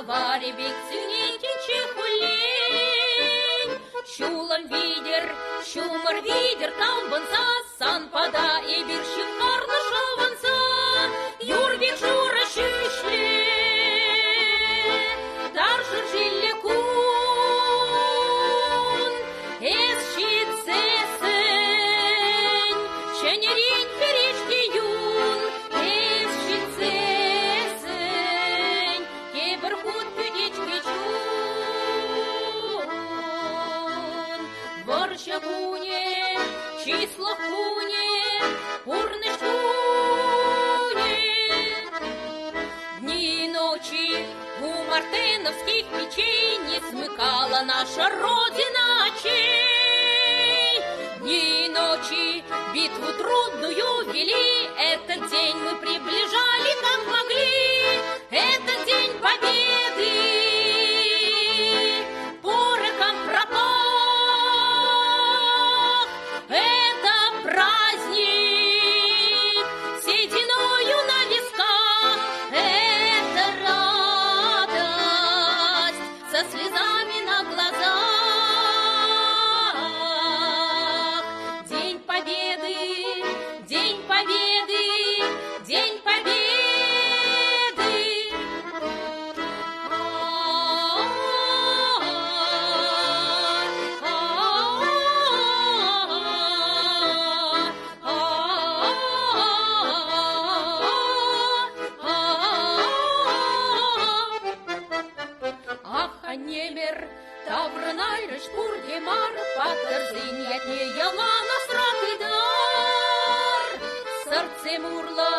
товарибек сюнеки чехулень. Чулам видер, чумар видер, там ванса, сан пода и бирши карна шаванса. Юрбек жура шишле, даршин жиле кун, эсшицесен, ченерин перечки юн, эсшицесен, кеберхут пюдечки чун. Ворча куне, число куне, урныш куне. Дни и ночи у мартеновских печей не смыкала наша Родина очей. Дни и ночи битву трудную вели, этот день мы приближали, как могли. Этот день победы порохом пропах. Это праздник сединою на висках. Это радость со слезами на глазах. День победы, день победы, день победы. Ах, а немер, таврнайрыш пургемар, паттерзин ятне ялана сракыдар. Сердце мурло,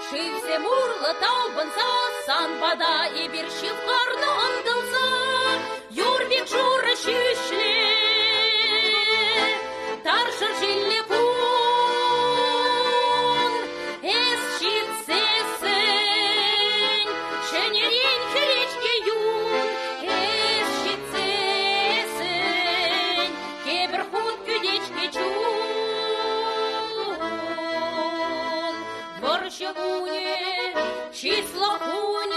шивзе мурло, талбанса, сан бада и биршив карна андалса. Юрбек жура шишле, тарша жиле кун, эсшицесен, ченерин херечке юн, эсшицесен, кеберхут пюдечке чун. Ворча куне, число куне,